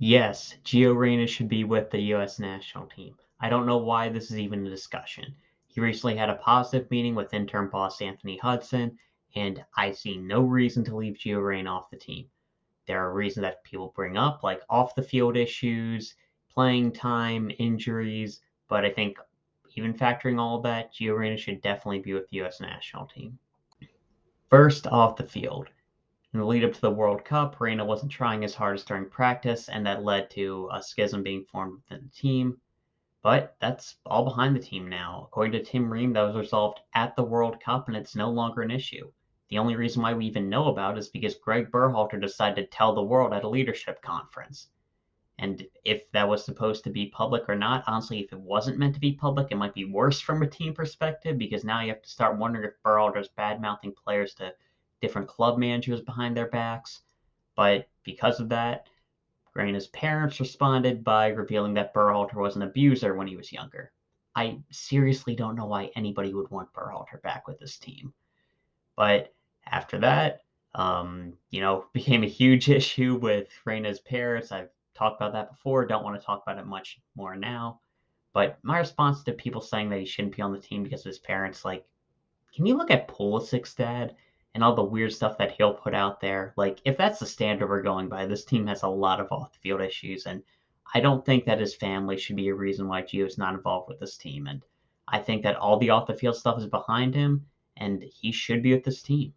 Yes, Gio Reyna should be with the U.S. national team. I don't know why this is even a discussion. He recently had a positive meeting with interim boss Anthony Hudson, and I see no reason to leave Gio Reyna off the team. There are reasons that people bring up, like off the field issues, playing time, injuries, but I think even factoring all of that, Gio Reyna should definitely be with the U.S. national team. First, off the field. In the lead up to the World Cup, Reyna wasn't trying as hard as during practice, and that led to a schism being formed within the team. But that's all behind the team now. According to Tim Ream, that was resolved at the World Cup, and it's no longer an issue. The only reason why we even know about it is because Greg Berhalter decided to tell the world at a leadership conference. And if that was supposed to be public or not, honestly, if it wasn't meant to be public, it might be worse from a team perspective because now you have to start wondering if Berhalter's bad mouthing players to different club managers behind their backs. But because of that, Reyna's parents responded by revealing that Berhalter was an abuser when he was younger. I seriously don't know why anybody would want Berhalter back with this team. But after that, became a huge issue with Reyna's parents. I've talked about that before. Don't want to talk about it much more now. But my response to people saying that he shouldn't be on the team because of his parents, like, can you look at Pulisic's dad and all the weird stuff that he'll put out there? Like, if that's the standard we're going by, this team has a lot of off the field issues, and I don't think that his family should be a reason why Gio's not involved with this team. And I think that all the off the field stuff is behind him, and he should be with this team.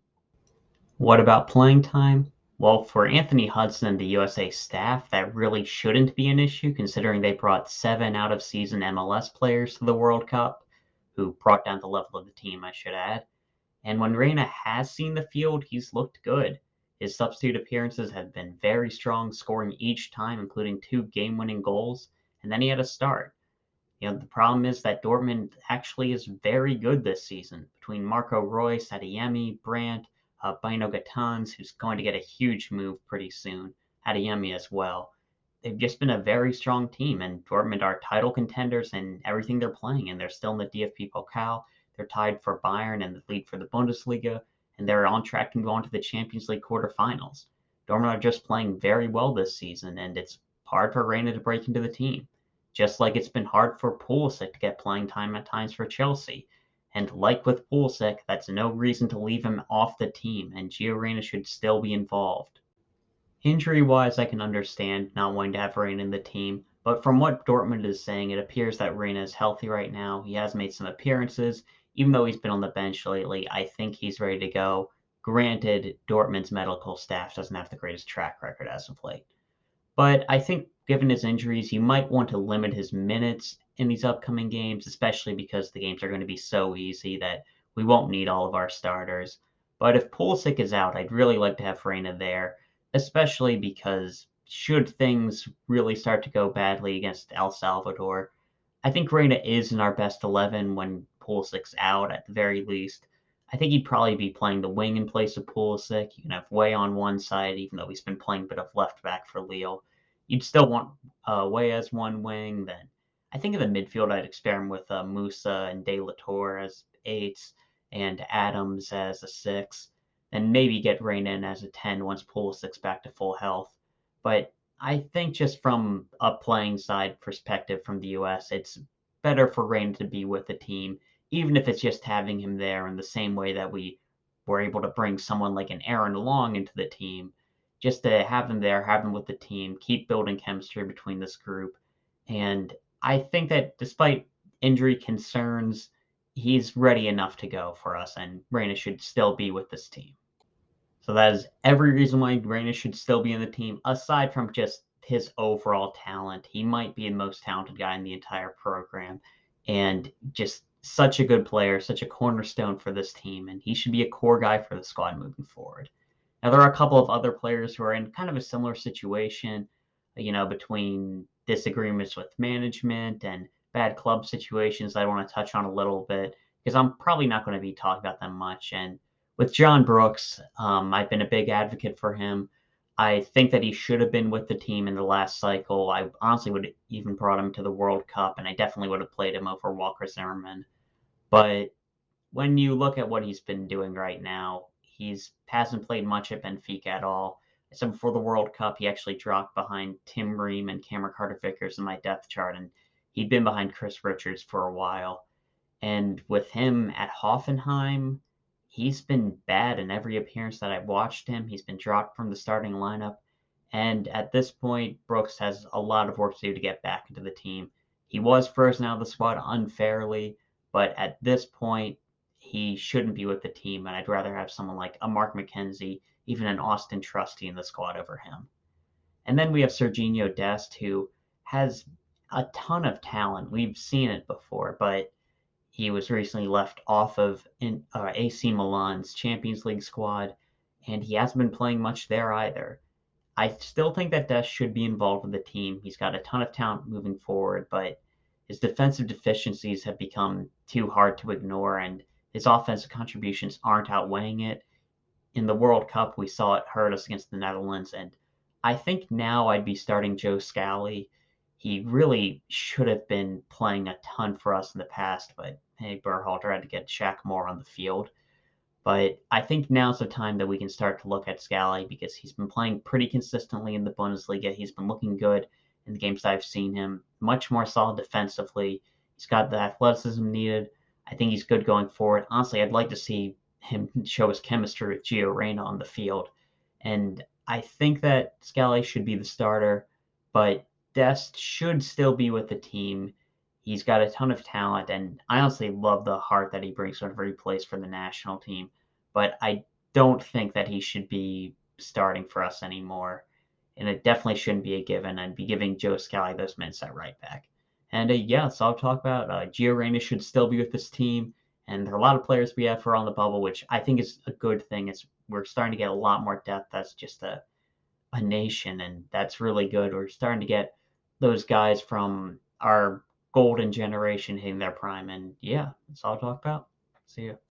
What about playing time? Well, for Anthony Hudson and the USA staff, that really shouldn't be an issue considering they brought 7 out of season MLS players to the World Cup, who brought down the level of the team, I should add. And when Reyna has seen the field, he's looked good. His substitute appearances have been very strong, scoring each time, including 2 game-winning goals, and then he had a start. The problem is that Dortmund actually is very good this season. Between Marco Reus, Adeyemi, Brandt, Bino Gatans, who's going to get a huge move pretty soon, Adeyemi as well. They've just been a very strong team, and Dortmund are title contenders in everything they're playing, and they're still in the DFB Pokal. They're tied for Bayern and the lead for the Bundesliga, and they're on track to go on to the Champions League quarterfinals. Dortmund are just playing very well this season, and it's hard for Reyna to break into the team. Just like it's been hard for Pulisic to get playing time at times for Chelsea. And like with Pulisic, that's no reason to leave him off the team, and Gio Reyna should still be involved. Injury-wise, I can understand not wanting to have Reyna in the team, but from what Dortmund is saying, it appears that Reyna is healthy right now. He has made some appearances. Even though he's been on the bench lately, I think he's ready to go. Granted, Dortmund's medical staff doesn't have the greatest track record as of late. But I think given his injuries, you might want to limit his minutes in these upcoming games, especially because the games are going to be so easy that we won't need all of our starters. But if Pulisic is out, I'd really like to have Reyna there, especially because should things really start to go badly against El Salvador, I think Reyna is in our best 11 when Pulisic's out at the very least. I think he'd probably be playing the wing in place of Pulisic. You can have Way on one side, even though he's been playing a bit of left back for Lille. You'd still want Way as one wing. Then I think in the midfield, I'd experiment with Musa and De La Torre as eights and Adams as a six. And maybe get Reyna in as a 10 once Pulisic's back to full health. But I think just from a playing side perspective from the US, it's better for Reyna to be with the team, even if it's just having him there in the same way that we were able to bring someone like an Aaron Long into the team. Just to have him there, have him with the team, keep building chemistry between this group. And I think that despite injury concerns, he's ready enough to go for us, and Reyna should still be with this team. So that is every reason why Reyna should still be in the team, aside from just his overall talent. He might be the most talented guy in the entire program, and just such a good player, such a cornerstone for this team, and he should be a core guy for the squad moving forward. Now, there are a couple of other players who are in kind of a similar situation, between disagreements with management and bad club situations I want to touch on a little bit because I'm probably not going to be talking about them much. And with John Brooks, I've been a big advocate for him. I think that he should have been with the team in the last cycle. I honestly would have even brought him to the World Cup, and I definitely would have played him over Walker Zimmerman. But when you look at what he's been doing right now, he's hasn't played much at Benfica at all. I said before the World Cup, he actually dropped behind Tim Ream and Cameron Carter-Vickers in my depth chart, and he'd been behind Chris Richards for a while. And with him at Hoffenheim, he's been bad in every appearance that I've watched him. He's been dropped from the starting lineup. And at this point, Brooks has a lot of work to do to get back into the team. He was frozen out of the squad unfairly, but at this point, he shouldn't be with the team. And I'd rather have someone like a Mark McKenzie, even an Austin Trusty in the squad over him. And then we have Serginho Dest, who has a ton of talent. We've seen it before, but he was recently left off of AC Milan's Champions League squad, and he hasn't been playing much there either. I still think that Dest should be involved with the team. He's got a ton of talent moving forward, but his defensive deficiencies have become too hard to ignore, and his offensive contributions aren't outweighing it. In the World Cup, we saw it hurt us against the Netherlands, and I think now I'd be starting Joe Scally. He really should have been playing a ton for us in the past, but hey, Berhalter had to get Shaq more on the field. But I think now's the time that we can start to look at Scally because he's been playing pretty consistently in the Bundesliga. He's been looking good in the games that I've seen him, much more solid defensively. He's got the athleticism needed. I think he's good going forward. Honestly, I'd like to see him show his chemistry with Gio Reyna on the field. And I think that Scally should be the starter, but Dest should still be with the team. He's got a ton of talent, and I honestly love the heart that he brings whenever he plays for the national team. But I don't think that he should be starting for us anymore. And it definitely shouldn't be a given. I'd be giving Joe Scally those minutes at right back. And yeah, so I'll talk about Gio Reyna should still be with this team. And there are a lot of players we have for on the bubble, which I think is a good thing. It's we're starting to get a lot more depth. That's just a nation, and that's really good. We're starting to get those guys from our golden generation hitting their prime. And yeah, that's all I'll talk about. See you.